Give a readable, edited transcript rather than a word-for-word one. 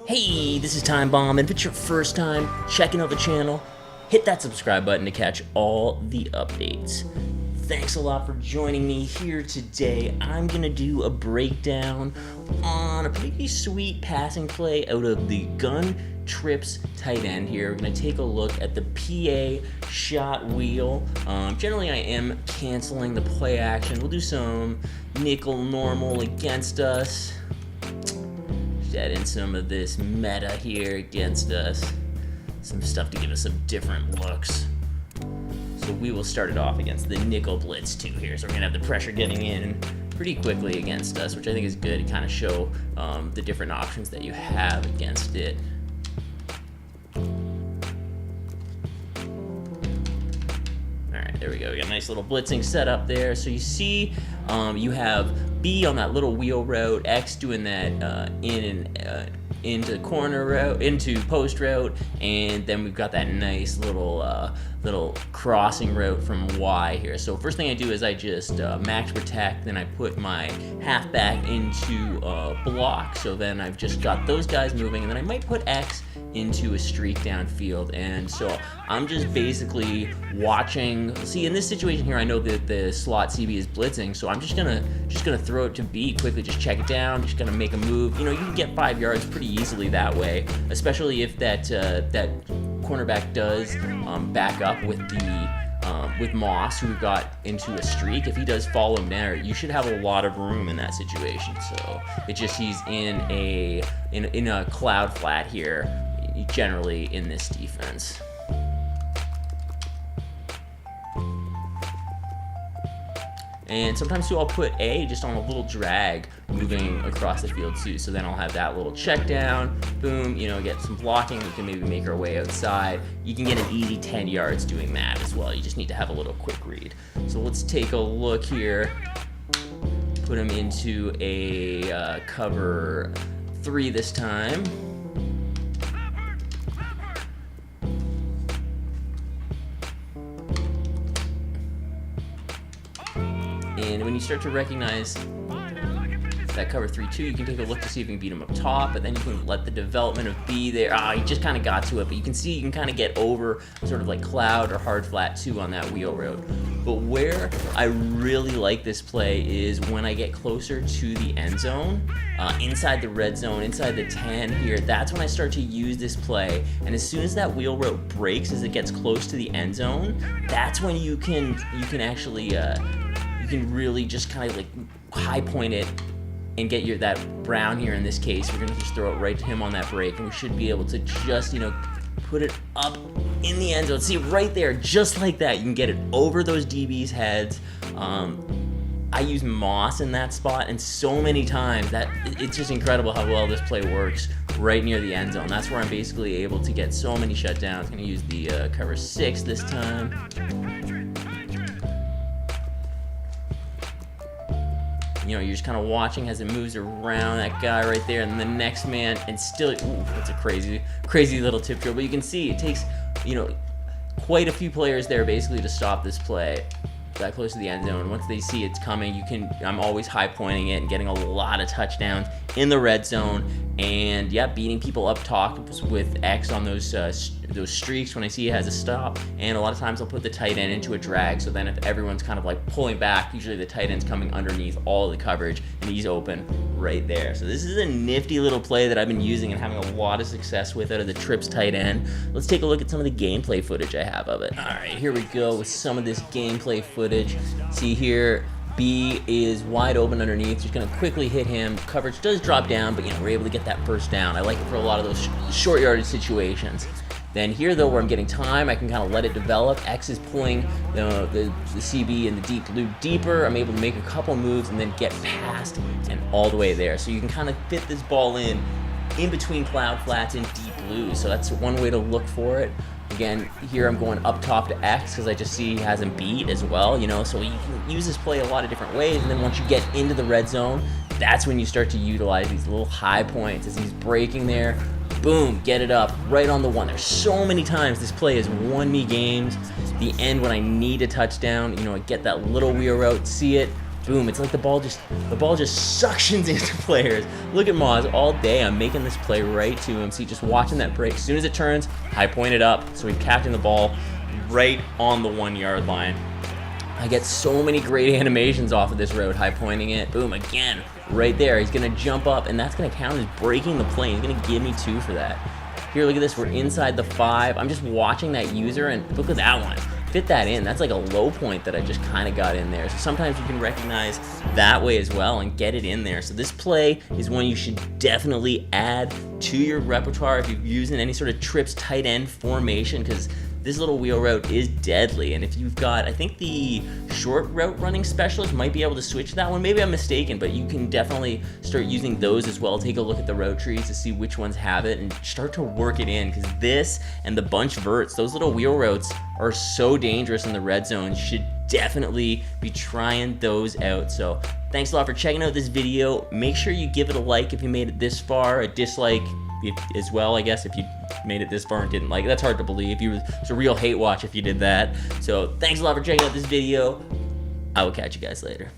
Hey, this is Time Bomb, and if it's your first time checking out the channel, hit that subscribe button to catch all the updates. Thanks a lot for joining me here today. I'm going to do a breakdown on a pretty sweet passing play out of the Gun Trips tight end here. We're going to take a look at the PA shot wheel. Generally, I am canceling the play action. We'll do some nickel normal against us. Add in some of this meta here against us. Some stuff to give us some different looks. So we will start it off against the nickel blitz too here. So we're gonna have the pressure getting in pretty quickly against us, which I think is good to kind of show the different options that you have against it. Alright, there we go. We got a nice little blitzing setup there. So you see you have B on that little wheel route, X doing that into corner route, into post route, and then we've got that nice little crossing route from Y here. So first thing I do is I just max protect, then I put my halfback into block. So then I've just got those guys moving, and then I might put X into a streak downfield. And so I'm just basically watching. See, in this situation here, I know that the slot CB is blitzing, so I'm just gonna throw it to B quickly, just check it down, just gonna make a move. You know, you can get 5 yards pretty easily that way, especially if that cornerback does back up with with Moss, who got into a streak. If he does follow him there, you should have a lot of room in that situation. So it's just he's in a cloud flat here, generally in this defense. And sometimes too, I'll put A just on a little drag moving across the field too. So then I'll have that little check down, boom, you know, get some blocking. We can maybe make our way outside. You can get an easy 10 yards doing that as well. You just need to have a little quick read. So let's take a look here. Put him into a cover 3 this time. And when you start to recognize that cover 3-2, you can take a look to see if you can beat him up top, but then you can let the development of B there. He just kind of got to it, but you can see you can kind of get over sort of like cloud or hard flat 2 on that wheel route. But where I really like this play is when I get closer to the end zone, inside the red zone, inside the 10 here. That's when I start to use this play. And as soon as that wheel route breaks, as it gets close to the end zone, that's when you can actually you can really just kind of like high point it and get that Brown here in this case. We're gonna just throw it right to him on that break, and we should be able to just, you know, put it up in the end zone. See, right there, just like that, you can get it over those DBs' heads. I use Moss in that spot, and so many times that it's just incredible how well this play works right near the end zone. That's where I'm basically able to get so many shutdowns. I'm gonna use the cover 6 this time. You know, you're just kind of watching as it moves around that guy right there, and the next man, and still, ooh, that's a crazy little tip drill. But you can see it takes, you know, quite a few players there basically to stop this play that close to the end zone. Once they see it's coming, I'm always high pointing it and getting a lot of touchdowns in the red zone. And yeah, beating people up top with X on those streaks when I see it has a stop. And a lot of times I'll put the tight end into a drag, so then if everyone's kind of like pulling back, usually the tight end's coming underneath all the coverage and he's open right there. So this is a nifty little play that I've been using and having a lot of success with out of the Trips tight end. Let's take a look at some of the gameplay footage I have of it. All right, here we go with some of this gameplay footage. See here, B is wide open underneath, just gonna quickly hit him. Coverage does drop down, but you know, we're able to get that first down. I like it for a lot of those short yardage situations. Then here though, where I'm getting time, I can kind of let it develop. X is pulling the CB and the deep blue deeper. I'm able to make a couple moves and then get past and all the way there. So you can kind of fit this ball in between cloud flats and deep blue. So that's one way to look for it. Again, here I'm going up top to X because I just see he has him beat as well, you know, so you can use this play a lot of different ways. And then once you get into the red zone, that's when you start to utilize these little high points as he's breaking there. Boom, get it up right on the one. There's so many times this play has won me games. The end when I need a touchdown, you know, I get that little wheel route, see it, boom, it's like the ball just suctions into players. Look at Moz all day. I'm making this play right to him. See, just watching that break. As soon as it turns, high point it up. So we've captained the ball right on the 1 yard line. I get so many great animations off of this road, high pointing it. Boom, again, right there. He's gonna jump up, and that's gonna count as breaking the plane. He's gonna give me 2 for that. Here, look at this, we're inside the 5. I'm just watching that user, and look at that one. Fit that in. That's like a low point that I just kind of got in there. So sometimes you can recognize that way as well and get it in there. So this play is one you should definitely add to your repertoire if you're using any sort of trips tight end formation, because this little wheel route is deadly. And if you've got, I think the short route running specialist might be able to switch that one. Maybe I'm mistaken, but you can definitely start using those as well. Take a look at the route trees to see which ones have it and start to work it in, because this and the bunch verts, those little wheel routes are so dangerous in the red zone. You should definitely be trying those out. So thanks a lot for checking out this video. Make sure you give it a like if you made it this far, a dislike as well, I guess, if you made it this far and didn't like it. That's hard to believe. It's a real hate watch if you did that. So thanks a lot for checking out this video. I will catch you guys later.